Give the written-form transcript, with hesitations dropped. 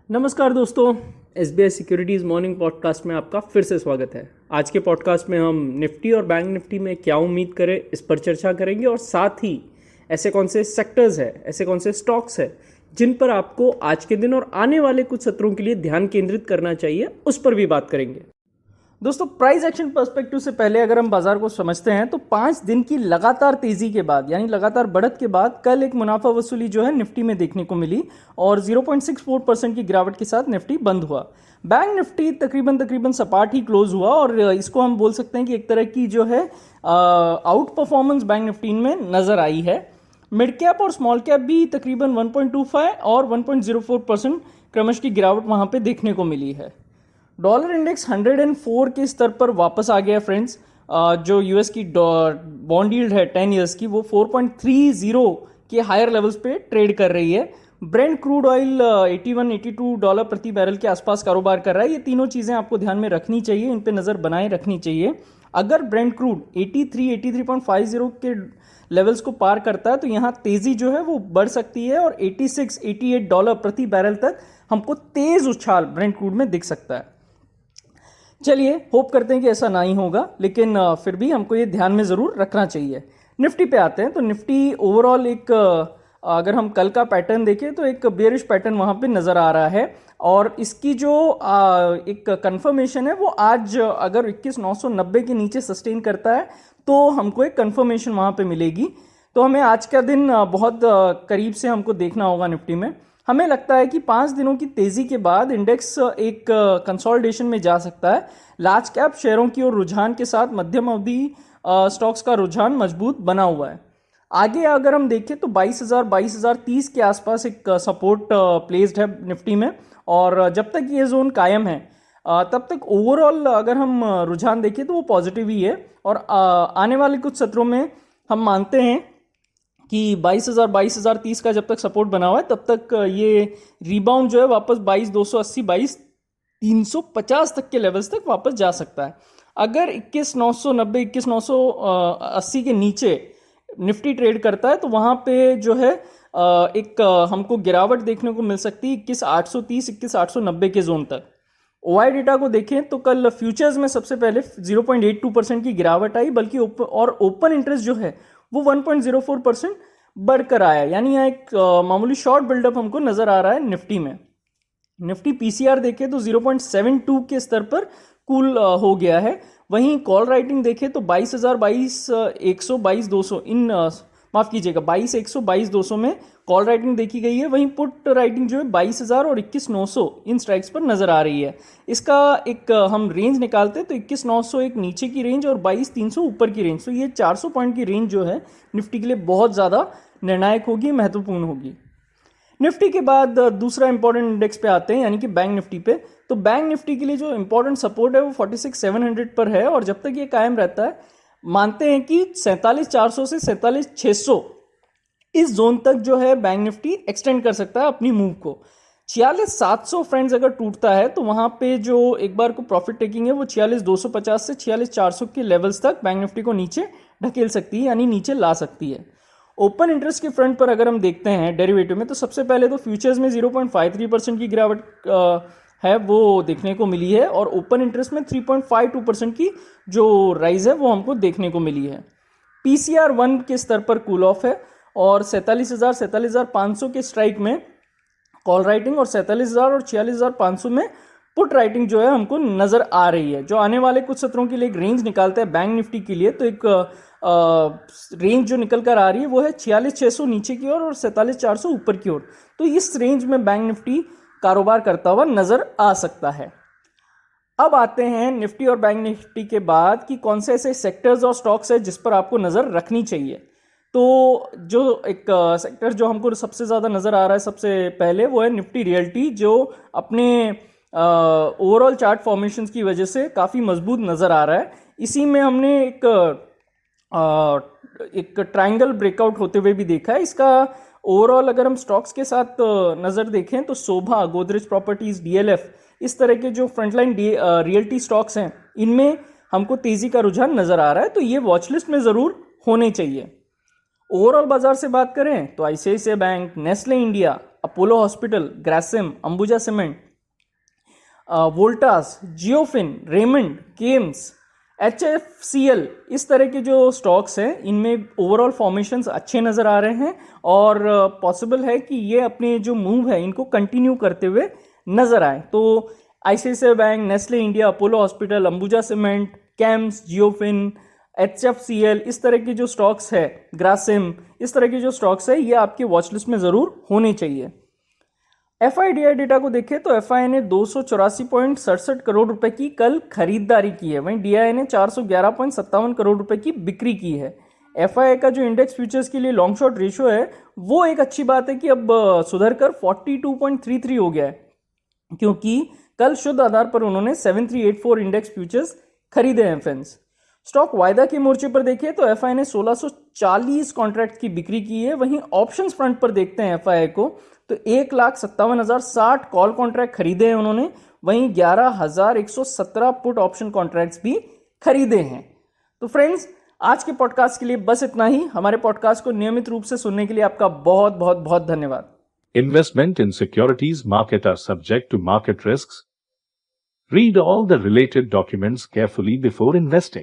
नमस्कार दोस्तों, SBI securities morning podcast में आपका फिर से स्वागत है। आज के पॉडकास्ट में हम निफ्टी और बैंक निफ्टी में क्या उम्मीद करें इस पर चर्चा करेंगे और साथ ही ऐसे कौन से सेक्टर्स हैं, ऐसे कौन से स्टॉक्स हैं जिन पर आपको आज के दिन और आने वाले कुछ सत्रों के लिए ध्यान केंद्रित करना चाहिए, उस पर भी बात करेंगे। दोस्तों, प्राइस एक्शन पर्सपेक्टिव से पहले अगर हम बाजार को समझते हैं तो 5 दिन की लगातार तेजी के बाद यानी लगातार बढ़त के बाद कल एक मुनाफा वसूली जो है निफ्टी में देखने को मिली और 0.64% की गिरावट के साथ निफ्टी बंद हुआ। बैंक निफ्टी तकरीबन सपाट ही क्लोज हुआ और इसको हम बोल सकते हैं कि एक तरह की जो है आउट परफॉर्मेंस बैंक निफ्टी में नजर आई है। मिड कैप और स्मॉल कैप भी तकरीबन 1.25 और 1.04% क्रमश की गिरावट वहां पे देखने को मिली है। डॉलर इंडेक्स 104 के स्तर पर वापस आ गया फ्रेंड्स। जो यूएस की बॉन्ड यील्ड है 10 ईयर्स की, वो 4.30 के हायर लेवल्स पे ट्रेड कर रही है। ब्रेंट क्रूड ऑयल 81-82 डॉलर प्रति बैरल के आसपास कारोबार कर रहा है। ये तीनों चीज़ें आपको ध्यान में रखनी चाहिए, इन पे नज़र बनाए रखनी चाहिए। अगर ब्रेंट क्रूड 83-83.50 के लेवल्स को पार करता है तो यहाँ तेज़ी जो है वो बढ़ सकती है और 86-88 डॉलर प्रति बैरल तक हमको तेज़ उछाल ब्रेंट क्रूड में दिख सकता है। चलिए, होप करते हैं कि ऐसा ना ही होगा, लेकिन फिर भी हमको ये ध्यान में ज़रूर रखना चाहिए। निफ्टी पे आते हैं तो निफ्टी ओवरऑल एक अगर हम कल का पैटर्न देखें तो एक बेयरिश पैटर्न वहाँ पे नज़र आ रहा है और इसकी जो एक कंफर्मेशन है वो आज अगर 21,990 के नीचे सस्टेन करता है तो हमको एक कंफर्मेशन वहाँ पे मिलेगी। तो हमें आज का दिन बहुत करीब से हमको देखना होगा निफ्टी में। हमें लगता है कि 5 दिनों की तेजी के बाद इंडेक्स एक कंसोलिडेशन में जा सकता है। लार्ज कैप शेयरों की ओर रुझान के साथ मध्यम अवधि स्टॉक्स का रुझान मजबूत बना हुआ है। आगे अगर हम देखें तो 22,030 के आसपास एक सपोर्ट प्लेस्ड है निफ्टी में और जब तक ये जोन कायम है तब तक ओवरऑल अगर हम रुझान देखें तो वो पॉजिटिव ही है और आने वाले कुछ सत्रों में हम मानते हैं कि 22,030 का जब तक सपोर्ट बना हुआ है तब तक ये रिबाउंड जो है वापस 22,280 22,350 तक के लेवल्स तक वापस जा सकता है। अगर 21,990 21,980 के नीचे निफ्टी ट्रेड करता है तो वहां पे जो है एक हमको गिरावट देखने को मिल सकती है 21,830 21,890 के जोन तक। ओआई डेटा को देखें तो कल फ्यूचर्स में सबसे पहले 0.82% की गिरावट आई, बल्कि ओपन इंटरेस्ट जो है वो 1.04% बढ़कर आया, यानी यहाँ एक मामूली शॉर्ट बिल्डअप हमको नजर आ रहा है निफ्टी में। निफ्टी पीसीआर देखें तो 0.72 के स्तर पर कूल हो गया है। वहीं कॉल राइटिंग देखें तो 22,122 इन माफ कीजिएगा 22,122 में कॉल राइटिंग देखी गई है। वहीं पुट राइटिंग जो है 22,000 और 21,900 इन स्ट्राइक्स पर नजर आ रही है। इसका एक हम रेंज निकालते हैं तो 21,900 एक नीचे की रेंज और 22,300 ऊपर की रेंज। तो ये 400 पॉइंट की रेंज जो है निफ्टी के लिए बहुत ज़्यादा निर्णायक होगी, महत्वपूर्ण होगी। निफ्टी के बाद दूसरा इंपॉर्टेंट इंडेक्स पे आते हैं यानी कि बैंक निफ्टी पे। तो बैंक निफ्टी के लिए जो इंपॉर्टेंट सपोर्ट है वो 46,700 पर है और जब तक ये कायम रहता है मानते हैं कि 47,400 से 47,600 इस जोन तक जो है बैंक निफ्टी एक्सटेंड कर सकता है अपनी मूव को। 46,700 फ्रेंड्स अगर टूटता है तो वहां पे जो एक बार को प्रॉफिट टेकिंग है वो 46,250 से 46,400 के लेवल्स तक बैंक निफ्टी को नीचे ढकेल सकती है, यानी नीचे ला सकती है। ओपन इंटरेस्ट के फ्रंट पर अगर हम देखते हैं डेरिवेटिव में तो सबसे पहले तो फ्यूचर्स में 0.53% की गिरावट है वो देखने को मिली है और ओपन इंटरेस्ट में 3.52% की जो राइज है वो हमको देखने को मिली है। पीसीआर 1 के स्तर पर कूल ऑफ है और 47,500 के स्ट्राइक में कॉल राइटिंग और 47,000 और 46,500 में पुट राइटिंग जो है हमको नजर आ रही है। जो आने वाले कुछ सत्रों के लिए एक रेंज निकालते हैं बैंक निफ्टी के लिए तो एक रेंज जो निकल कर आ रही है वो है 46,600 नीचे की ओर और 47,400 ऊपर की ओर। तो इस रेंज में बैंक निफ्टी कारोबार करता हुआ नजर आ सकता है। अब आते हैं निफ्टी और बैंक निफ्टी के बाद कि कौन से ऐसे सेक्टर्स और स्टॉक्स है जिस पर आपको नजर रखनी चाहिए। तो जो एक सेक्टर जो हमको सबसे ज्यादा नजर आ रहा है सबसे पहले वो है निफ्टी रियल्टी, जो अपने ओवरऑल चार्ट फॉर्मेशंस की वजह से काफी मजबूत नजर आ रहा है। इसी में हमने एक ट्रायंगल ब्रेकआउट होते हुए भी देखा है। इसका ओवरऑल अगर हम स्टॉक्स के साथ नजर देखें तो शोभा, गोदरेज प्रॉपर्टीज, डीएलएफ, इस तरह के जो फ्रंटलाइन रियल्टी स्टॉक्स हैं इनमें हमको तेजी का रुझान नजर आ रहा है, तो ये वॉचलिस्ट में जरूर होने चाहिए। ओवरऑल बाजार से बात करें तो ICICI bank, Nestle India, Apollo hospital, Grasim, Ambuja cement, Voltas, Jiofin, Raymond, CAMS, HFCL, इस तरह के जो स्टॉक्स हैं इनमें ओवरऑल फॉर्मेशंस अच्छे नज़र आ रहे हैं और पॉसिबल है कि ये अपने जो मूव है इनको कंटिन्यू करते हुए नज़र आए। तो ICICI bank, Nestle India, Apollo hospital, Ambuja cement, CAMS, Jiofin, HFCL, इस तरह के जो स्टॉक्स है, ग्रासिम, इस तरह के जो स्टॉक्स है ये आपके वॉच लिस्ट में ज़रूर होने चाहिए। FIDI डेटा को देखें तो FI ने 284.67 करोड़ रुपए की कल खरीदारी की है, वहीं DI ने 411.57 करोड़ रुपए की बिक्री की है। FI का जो इंडेक्स फ्यूचर्स के लिए लॉन्ग शॉर्ट रेशियो है वो एक अच्छी बात है कि अब सुधरकर 42.33 हो गया है, क्योंकि कल शुद्ध आधार पर उन्होंने 7384 इंडेक्स फ्यूचर्स खरीदे हैं फ्रेंड्स। स्टॉक वायदा के मोर्चे पर देखें तो FI ने 1640 कॉन्ट्रैक्ट की बिक्री की है, वहीं ऑप्शंस फ्रंट पर देखते हैं FI को तो 1,57,060 कॉल कॉन्ट्रैक्ट खरीदे हैं उन्होंने, वहीं 11,117 पुट ऑप्शन कॉन्ट्रैक्ट्स भी खरीदे हैं। तो फ्रेंड्स, आज के पॉडकास्ट के लिए बस इतना ही। हमारे पॉडकास्ट को नियमित रूप से सुनने के लिए आपका बहुत बहुत बहुत धन्यवाद। Investment in securities market are subject to market risks. Read all the related documents carefully before investing.